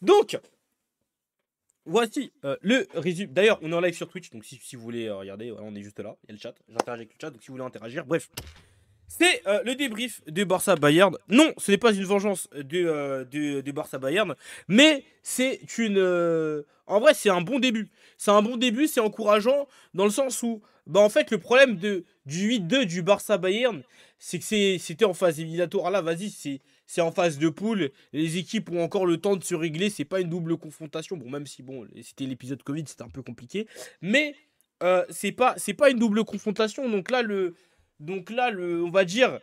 Donc, voici le résumé. D'ailleurs, on est en live sur Twitch, donc si vous voulez regarder, voilà, on est juste là. Il y a le chat. J'interagis avec le chat, donc si vous voulez interagir, bref. C'est le débrief de Barça Bayern. Non, ce n'est pas une vengeance de Barça Bayern, mais c'est une. En vrai, c'est un bon début. C'est un bon début, c'est encourageant dans le sens où, bah, en fait, le problème du 8-2 du Barça Bayern, c'est que c'était en phase éliminatoire. Là, vas-y, c'est en phase de poule. Les équipes ont encore le temps de se régler. C'est pas une double confrontation. Bon, même si, bon, c'était l'épisode Covid, c'était un peu compliqué. Mais c'est pas une double confrontation. Donc là, on va dire,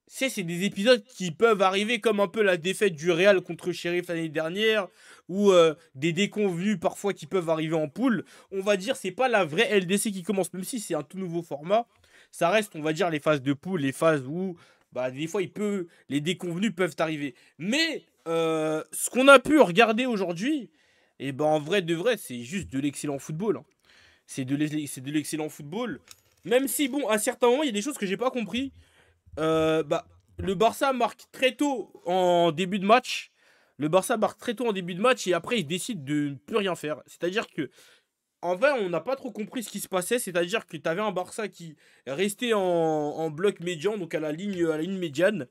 c'est des épisodes qui peuvent arriver comme un peu la défaite du Real contre Sheriff l'année dernière, ou des déconvenus parfois qui peuvent arriver en poule. On va dire, c'est pas la vraie LDC qui commence, même si c'est un tout nouveau format. Ça reste, on va dire, les phases de poule, les phases où, bah, des fois, les déconvenus peuvent arriver. Mais ce qu'on a pu regarder aujourd'hui, et ben en vrai de vrai, c'est juste de l'excellent football, hein. C'est de l'excellent football. Même si, bon, à certains moments, il y a des choses que j'ai pas compris. Bah, le Barça marque très tôt en début de match. Le Barça marque très tôt en début de match et après, il décide de ne plus rien faire. C'est-à-dire que, en vrai, on n'a pas trop compris ce qui se passait. C'est-à-dire que tu avais un Barça qui restait en bloc médian, donc à la ligne médiane,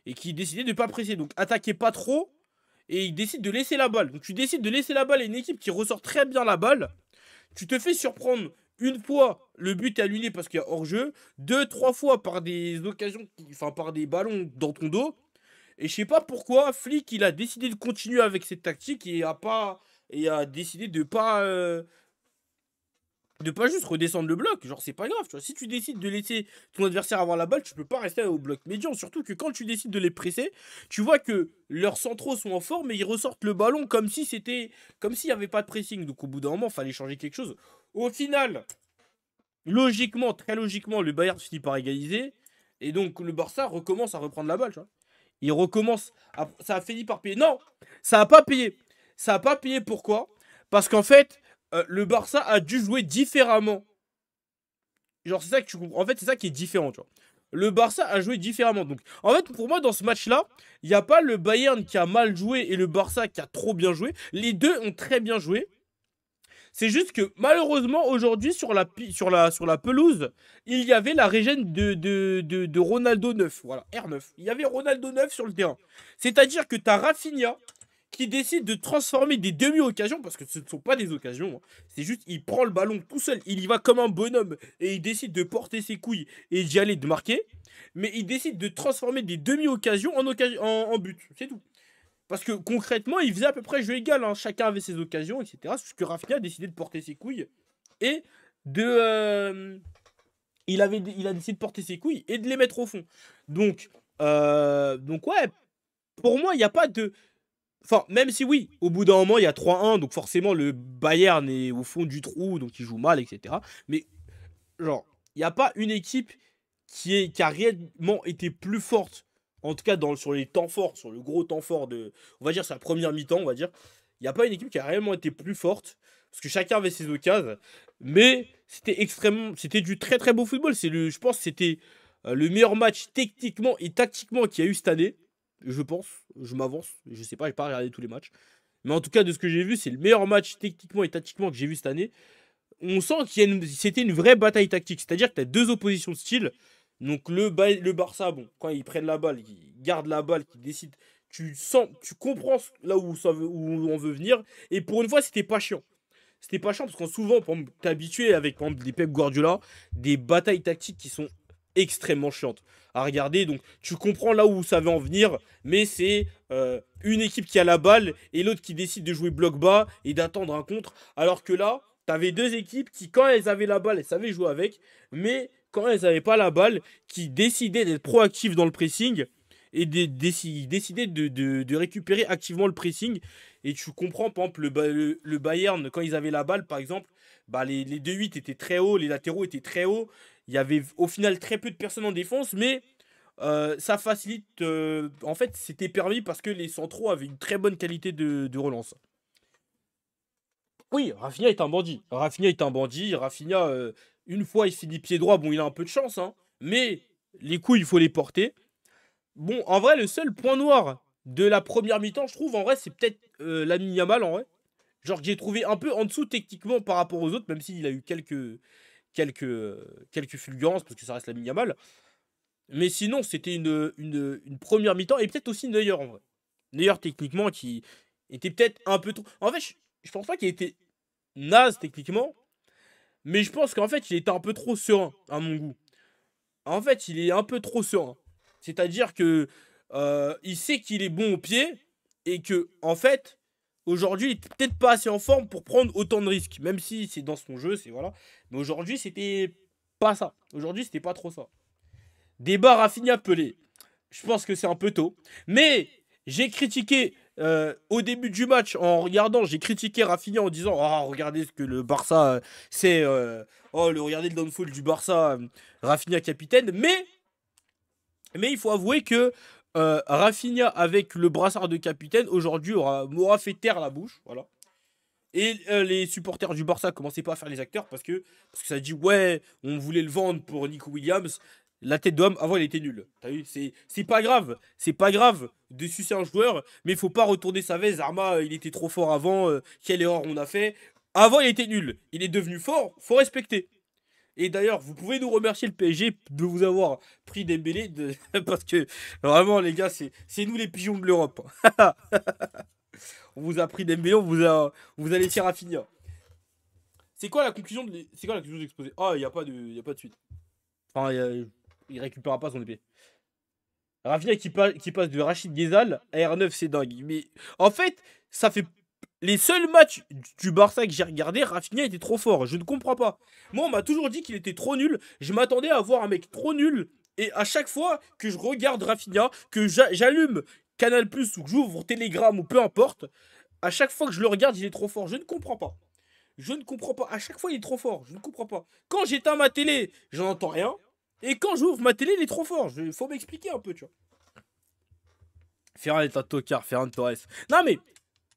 et qui décidait de ne pas presser. Donc, attaquait pas trop et il décide de laisser la balle. Donc, tu décides de laisser la balle à une équipe qui ressort très bien la balle. Tu te fais surprendre une fois, le but est annulé parce qu'il y a hors-jeu. Deux, trois fois par des occasions, enfin par des ballons dans ton dos. Et je sais pas pourquoi, Flick, il a décidé de continuer avec cette tactique et a décidé de pas juste redescendre le bloc. Genre, c'est pas grave, tu vois. Si tu décides de laisser ton adversaire avoir la balle, tu peux pas rester au bloc médian. Surtout que quand tu décides de les presser, tu vois que leurs centraux sont en forme et ils ressortent le ballon comme s'il n'y avait pas de pressing. Donc, au bout d'un moment, il fallait changer quelque chose. Au final, logiquement, très logiquement, le Bayern finit par égaliser. Et donc, le Barça recommence à reprendre la balle, tu vois. Il recommence. Ça a fini par payer. Non, ça a pas payé. Ça a pas payé pourquoi? Parce qu'en fait, le Barça a dû jouer différemment. Genre, c'est ça que tu comprends. En fait, c'est ça qui est différent, tu vois. Le Barça a joué différemment. Donc, en fait, pour moi, dans ce match-là, il n'y a pas le Bayern qui a mal joué et le Barça qui a trop bien joué. Les deux ont très bien joué. C'est juste que malheureusement aujourd'hui sur la pelouse, il y avait la régène de Ronaldo 9. Voilà, R9. Il y avait Ronaldo 9 sur le terrain. C'est-à-dire que tu as Rafinha qui décide de transformer des demi-occasions, parce que ce ne sont pas des occasions, hein. C'est juste, il prend le ballon tout seul, il y va comme un bonhomme, et il décide de porter ses couilles et d'y aller de marquer, mais il décide de transformer des demi-occasions en but, c'est tout. Parce que concrètement, il faisait à peu près jeu égal, hein. Chacun avait ses occasions, etc. Sauf que Rafinha a décidé de porter ses couilles et de. Il a décidé de porter ses couilles et de les mettre au fond. Donc ouais, pour moi, il n'y a pas de. Enfin, même si oui, au bout d'un moment, il y a 3-1, donc forcément, le Bayern est au fond du trou, donc il joue mal, etc. Mais, genre, il n'y a pas une équipe qui a réellement été plus forte, en tout cas sur les temps forts, sur le gros temps fort on va dire, sa première mi-temps, on va dire. Il n'y a pas une équipe qui a réellement été plus forte, parce que chacun avait ses occasions, mais c'était du très très beau football. Je pense que c'était le meilleur match techniquement et tactiquement qu'il y a eu cette année. Je pense, je m'avance, je sais pas, j'ai pas regardé tous les matchs. Mais en tout cas, de ce que j'ai vu, c'est le meilleur match techniquement et tactiquement que j'ai vu cette année. On sent c'était une vraie bataille tactique. C'est-à-dire que tu as deux oppositions de style. Donc le Barça, bon, quand ils prennent la balle, ils gardent la balle, ils décident. Tu sens, tu comprends là où on veut venir. Et pour une fois, c'était pas chiant. C'était pas chiant parce qu'en souvent, t'es habitué avec par exemple, des Pep Guardiola, des batailles tactiques qui sont extrêmement chiantes à regarder. Donc tu comprends là où ça veut en venir, mais c'est une équipe qui a la balle et l'autre qui décide de jouer bloc bas et d'attendre un contre. Alors que là, t'avais deux équipes qui, quand elles avaient la balle, elles savaient jouer avec, mais quand elles n'avaient pas la balle, qui décidaient d'être proactives dans le pressing et décidaient de récupérer activement le pressing. Et tu comprends, par exemple, le Bayern, quand ils avaient la balle, par exemple, bah, les 2-8 étaient très hauts, les latéraux étaient très hauts. Il y avait au final très peu de personnes en défense, mais ça facilite. En fait, c'était permis parce que les centraux avaient une très bonne qualité de relance. Oui, Rafinha est un bandit. Rafinha est un bandit. Rafinha, une fois, il finit pied droit. Bon, il a un peu de chance, hein. Mais les coups, il faut les porter. Bon, en vrai, le seul point noir de la première mi-temps, je trouve. En vrai, c'est peut-être Lamine Yamal, en vrai. Genre, que j'ai trouvé un peu en dessous techniquement par rapport aux autres, même s'il a eu quelques fulgurances, parce que ça reste Lamine Yamal. Mais sinon, c'était une première mi-temps, et peut-être aussi Neuer, en vrai. Neuer, techniquement, qui était peut-être un peu trop... En fait, je pense pas qu'il était naze, techniquement, mais je pense qu'en fait, il était un peu trop serein, à mon goût. En fait, il est un peu trop serein. C'est-à-dire que il sait qu'il est bon au pied et que, en fait, aujourd'hui, il est peut-être pas assez en forme pour prendre autant de risques. Même si c'est dans son jeu, c'est voilà. Mais aujourd'hui, c'était pas ça. Aujourd'hui, c'était pas trop ça. Débat Rafinha Pelé. Je pense que c'est un peu tôt. Mais j'ai critiqué au début du match en regardant, j'ai critiqué Rafinha en disant oh, regardez ce que le Barça c'est regardez le downfall du Barça, Rafinha capitaine. Mais il faut avouer que Rafinha avec le brassard de capitaine aujourd'hui m'aura fait taire la bouche, voilà. Et les supporters du Barça commençaient pas à faire les acteurs parce que ça dit ouais, on voulait le vendre pour Nico Williams. La tête d'homme, avant, elle était nulle. T'as vu, c'est pas grave. C'est pas grave de sucer un joueur, mais il faut pas retourner sa veste. Arma, il était trop fort avant. Quelle erreur on a fait. Avant, il était nul. Il est devenu fort. Faut respecter. Et d'ailleurs, vous pouvez nous remercier le PSG de vous avoir pris Dembélé parce que vraiment, les gars, c'est nous les pigeons de l'Europe. On vous a pris Dembélé, on vous a laissé Rafinha. C'est quoi la conclusion de l'exposé? Ah, il y a pas de suite. Enfin, il récupérera pas son épée. Rafinha qui passe de Rachid Ghezal à R9, c'est dingue. Mais en fait, ça fait les seuls matchs du Barça que j'ai regardé, Rafinha était trop fort. Je ne comprends pas. Moi, on m'a toujours dit qu'il était trop nul. Je m'attendais à voir un mec trop nul. Et à chaque fois que je regarde Rafinha, que j'allume Canal Plus ou que j'ouvre Telegram ou peu importe, à chaque fois que je le regarde, il est trop fort. Je ne comprends pas. Je ne comprends pas. À chaque fois, il est trop fort. Je ne comprends pas. Quand j'éteins ma télé, j'en entends rien. Et quand j'ouvre ma télé, il est trop fort. Faut m'expliquer un peu, tu vois. Ferran est un tocard, Ferran Torres. Non, mais,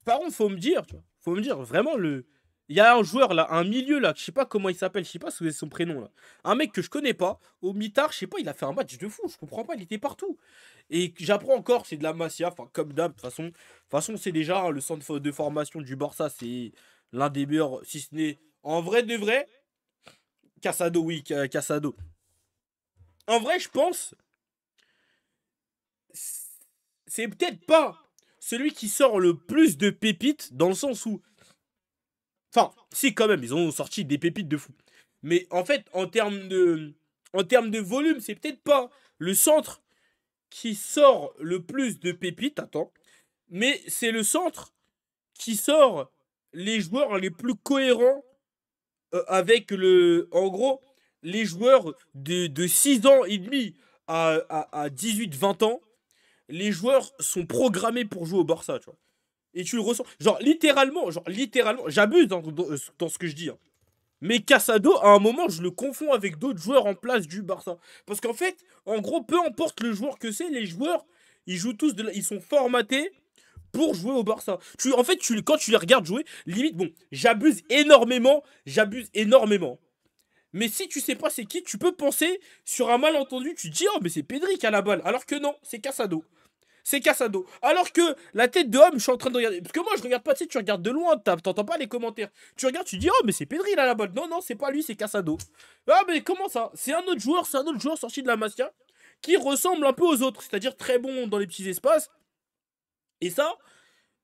par contre, faut me dire, tu vois. Faut me dire, vraiment, il y a un joueur là, un milieu là, je sais pas comment il s'appelle, je sais pas c'est son prénom là. Un mec que je connais pas, au mitard, je sais pas, il a fait un match de fou, je comprends pas, il était partout. Et j'apprends encore, c'est de la Masia, enfin, comme d'hab, de toute façon, c'est déjà le centre de formation du Barça, c'est l'un des meilleurs, si ce n'est en vrai de vrai. Casado, oui, Casado. En vrai, je pense, c'est peut-être pas celui qui sort le plus de pépites, dans le sens où. Enfin, si, quand même, ils ont sorti des pépites de fou. Mais en fait, en termes de volume, c'est peut-être pas le centre qui sort le plus de pépites, attends. Mais c'est le centre qui sort les joueurs les plus cohérents avec le. En gros, les joueurs de 6 ans et demi à 18-20 ans, les joueurs sont programmés pour jouer au Barça, tu vois. Et tu le ressens. Genre littéralement, j'abuse dans ce que je dis, hein. Mais Casado, à un moment, je le confonds avec d'autres joueurs en place du Barça. Parce qu'en fait, en gros, peu importe le joueur que c'est, les joueurs, ils jouent tous, ils sont formatés pour jouer au Barça. En fait, quand tu les regardes jouer, limite, bon, j'abuse énormément. Mais si tu sais pas c'est qui, tu peux penser sur un malentendu, tu te dis, oh, mais c'est Pedri qui a la balle. Alors que non, c'est Casado. C'est Casado. Alors que la tête de homme, je suis en train de regarder. Parce que moi, je regarde pas, tu sais, tu regardes de loin, t'entends pas les commentaires. Tu regardes, tu dis, oh, mais c'est Pedri, il a la balle. Non, non, c'est pas lui, c'est Casado. Ah, mais comment ça? C'est un autre joueur sorti de la Masia qui ressemble un peu aux autres. C'est-à-dire très bon dans les petits espaces. Et ça,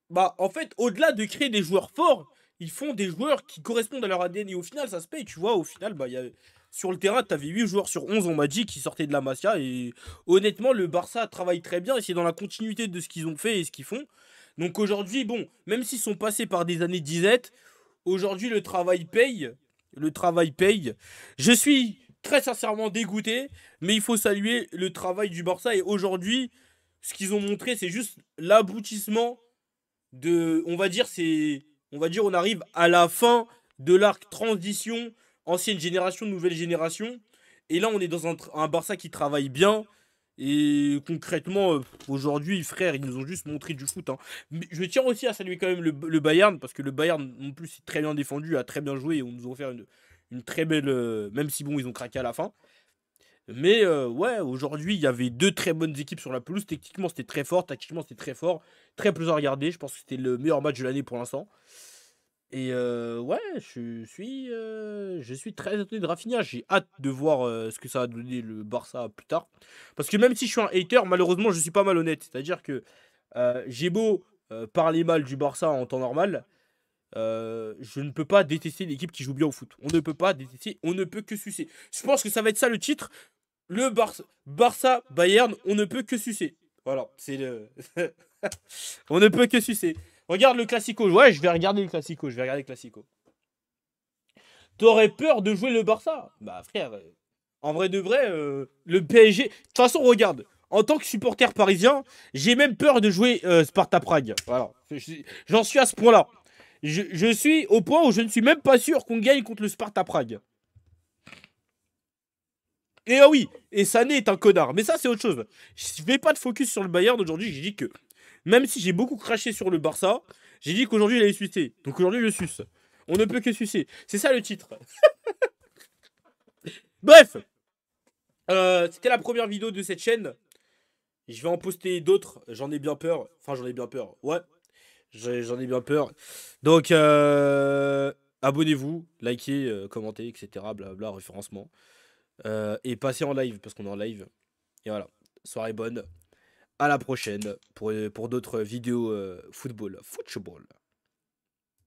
bah, en fait, au-delà de créer des joueurs forts, ils font des joueurs qui correspondent à leur ADN. Et au final, ça se paye. Tu vois, au final, bah, sur le terrain, t'avais 8 joueurs sur 11, on m'a dit, qui sortaient de la Masia. Et honnêtement, le Barça travaille très bien. Et c'est dans la continuité de ce qu'ils ont fait et ce qu'ils font. Donc aujourd'hui, bon, même s'ils sont passés par des années disette, aujourd'hui, le travail paye. Le travail paye. Je suis très sincèrement dégoûté. Mais il faut saluer le travail du Barça. Et aujourd'hui, ce qu'ils ont montré, c'est juste l'aboutissement on arrive à la fin de l'arc transition, ancienne génération, nouvelle génération. Et là, on est dans un Barça qui travaille bien. Et concrètement, aujourd'hui, frère, ils nous ont juste montré du foot, hein. Mais je tiens aussi à saluer quand même le Bayern, parce que le Bayern, non plus, c'est très bien défendu, a très bien joué, et on nous a offert une très belle. Même si, bon, ils ont craqué à la fin. Mais ouais, aujourd'hui, il y avait deux très bonnes équipes sur la pelouse. Techniquement, c'était très fort. Tactiquement, c'était très fort. Très plaisant à regarder. Je pense que c'était le meilleur match de l'année pour l'instant. Et ouais, je suis très étonné de Rafinha. J'ai hâte de voir ce que ça va donner le Barça plus tard. Parce que même si je suis un hater, malheureusement, je suis pas malhonnête. C'est-à-dire que j'ai beau parler mal du Barça en temps normal, je ne peux pas détester l'équipe qui joue bien au foot. On ne peut pas détester, on ne peut que sucer. Je pense que ça va être ça le titre. Le Barça Bayern, on ne peut que sucer. Voilà, c'est le. On ne peut que sucer. Regarde le Classico. Ouais, je vais regarder le Classico. Je vais regarder le Classico. T'aurais peur de jouer le Barça? Bah frère, en vrai de vrai, le PSG. De toute façon, regarde. En tant que supporter parisien, j'ai même peur de jouer Sparta Prague. Voilà. J'en suis à ce point-là. Je suis au point où je ne suis même pas sûr qu'on gagne contre le Sparta Prague. Et ah oui, et Sané est un connard. Mais ça, c'est autre chose. Je vais pas de focus sur le Bayern aujourd'hui. J'ai dit que, même si j'ai beaucoup craché sur le Barça, j'ai dit qu'aujourd'hui, il allait sucer. Donc aujourd'hui, je suce. On ne peut que sucer. C'est ça le titre. Bref, c'était la première vidéo de cette chaîne. Je vais en poster d'autres. J'en ai bien peur. Enfin, j'en ai bien peur. Ouais, j'en ai bien peur. Donc, abonnez-vous, likez, commentez, etc. Blabla, référencement. Et passez en live, parce qu'on est en live. Et voilà. Soirée bonne. À la prochaine pour d'autres vidéos football. Football.